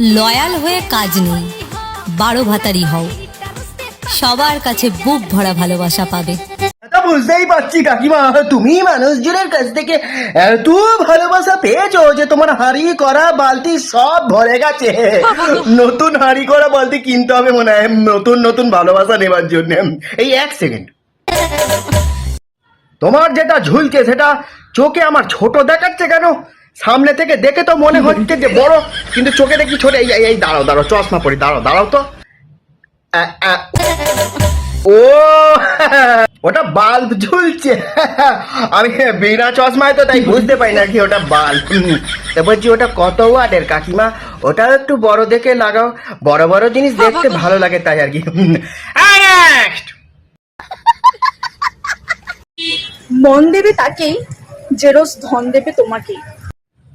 Loyal হয়ে কাজ নেই, 12 ভাতারি হও, সবার কাছে বুক ভরা ভালোবাসা পাবে। বুঝতেই পারছি কাকিমা, তুমি মানুষজনের কাছ থেকে এত ভালোবাসা পেয়েছো যে তোমার হাঁড়ি করা বালতি সব ভরে গেছে। নতুন হাঁড়ি করা বালতি কিনতে হবে মনে হয় নতুন নতুন ভালোবাসা নেবার জন্য। এই 1 সেকেন্ড, তোমার যেটা ঝুলছে সেটা চোখে আমার ছোট দেখাচ্ছে কেন? সামনে থেকে দেখে তো মনে হচ্ছে যে বড়, কিন্তু চোখে দেখি ছোট। এই দাঁড়াও দাঁড়াও, চশমা পরি, দাঁড়াও তো। ও ওটা বাল্ব ঝুলছে। আমি বিনা চশমায় তো তাই বুঝতে পারি না কি ওটা বাল্ব। তো বলছি ওটা কত ওয়াটের কাকিমা? ওটা একটু বড় দেখে লাগাও, বড় বড় জিনিস দেখতে ভালো লাগে তাই আর কি। মন দেবে তাকেই যে রোজ ধন দেবে তোমাকেই।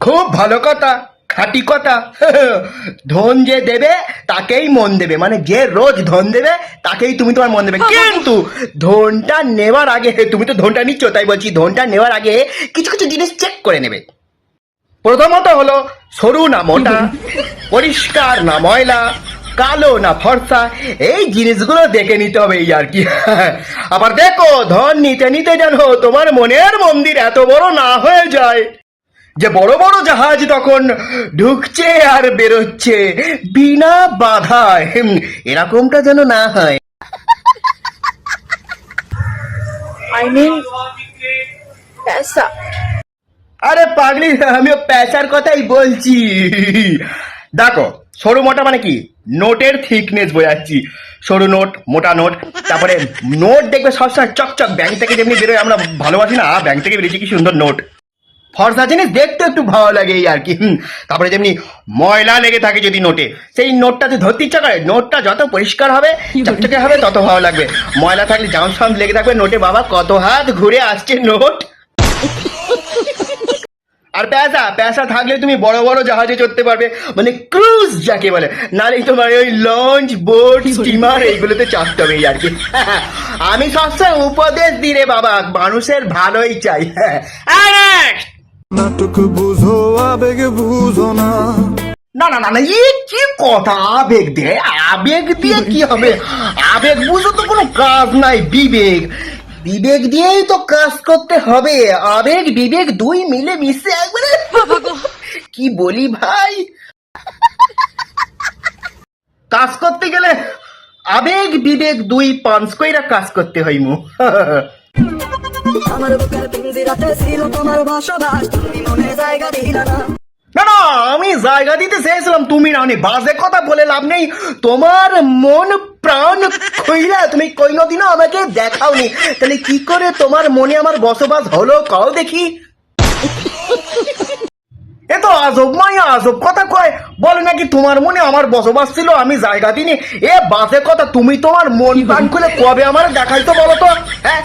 খুব ভালো কথা, খাঁটি কথা। ধন যে দেবে তাকেই মন দেবে, মানে যে রোজ ধন দেবে তাকেই তুমি তোমার মন দেবে। কিন্তু ধনটা নেওয়ার আগে, তুমি তো ধনটা নিচ্ছ তাই বলছি, ধনটা নেওয়ার আগে কিছু কিছু জিনিস চেক করে নেবে। প্রথমত হলো সরু না মোটা, পরিষ্কার না ময়লা, কালো না ফর্সা, এই জিনিসগুলো দেখে নিতে হবে এই আর কি। আবার দেখো ধন নিতে নিতে যেন তোমার মনের মন্দির এত বড় না হয়ে যায় যে বড় বড় জাহাজ তখন ঢুকছে আর বেরোচ্ছে বিনা বাধায়, এরকমটা যেন না হয়। আই মিন पैसा। আরে পাগলি, আমিও পেশার কথাই বলছি। দেখো সরু মোটা মানে কি, নোটের থিকনেস বোঝাচ্ছি। সরু নোট, মোটা নোট, তারপরে নোট দেখবে সবসময় চকচক, ব্যাংক থেকে যেমনি বেরোয়, আমরা ভালোবাসি না ব্যাংক থেকে বেরিয়েছি কি সুন্দর নোট, ফর্সা জিনিস দেখতে একটু ভালো লাগে এই আর কি। তারপরে যেমনি ময়লা লেগে থাকে যদি নোটে, সেই নোটটাতে ধরতে ইচ্ছা করে। নোটটা যত পরিষ্কার হবে চকচকে হবে তত ভালো লাগবে। ময়লা থাকলে জাম সাম লেগে থাকবে নোটে, বাবা কত হাত ঘুরে আসছে নোট। আর পেশা থাকলে তুমি বড় বড় জাহাজে চড়তে পারবে, মানে ক্রুজ যাকে বলে, নাহলে তোমার ওই লঞ্চ, বোট, স্টিমার এইগুলোতে চাপতে হবে এই আর কি। আমি সবসময় উপদেশ দিই রে বাবা, মানুষের ভালোই চাই। নাটক বুঝো আবেগ বুঝো না। না না না না, কি কথা? আবেগ দিয়ে কি হবে? আবেগ বুঝো তো কোনো কাজ নাই, বিবেক, বিবেক দিয়েই তো কাজ করতে হবে। আবেগ বিবেক দুই মিলে মিশে একবারে কি বলি ভাই, কাজ করতে গেলে আবেগ বিবেক দুই পাঁচ কইরা কাজ করতে হয় মু। আমার বুকের পিঞ্জিরাতে ছিল তোমার বসবাস, তুমি মনে জায়গা দিলা না। না না, আমি জায়গা দিতে চেয়েছিলাম, তুমি না, বাজে কথা বলে লাভ নেই। তোমার মন প্রাণ খুইলা তুমি কোনোদিনও আমাকে দেখাওনি, তাহলে কি করে তোমার মনে আমার বসবাস হলো কও দেখি। এ তো আজব মাইয়া, আজব কথা কয়, বলে নাকি তোমার মনে আমার বসবাস ছিল আমি জায়গা দিইনি। এ বাজে কথা, তুমি তোমার মন প্রাণ খুলে কবে আমার দেখাইতো বলো তো? হ্যাঁ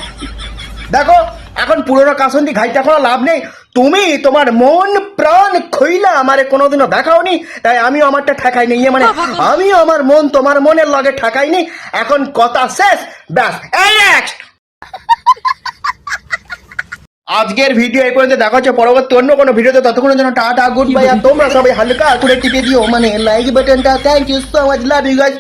দেখো, এখন পুরোনো কাসন্দি ঘাইতে করা লাভ নেই। তুমি তোমার মন প্রাণ খুইলা আমারে কোনোদিনও দেখাওনি, তাই আমিও আমারটা ঠেকাই নি, মানে আমিও আমার মন তোমার মনের লগে ঠেকাইনি। এখন কথা শেষ, ব্যাস। আজকের ভিডিও এই পর্যন্ত, দেখা হচ্ছে পরবর্তী অন্য কোনো ভিডিওতে। ততক্ষণের জন্য টাটা, গুড বাই। আর তোমরা সবাই হালকা করে টিপে দিও মানে লাইক বাটনটা। Thank you so much, love you guys.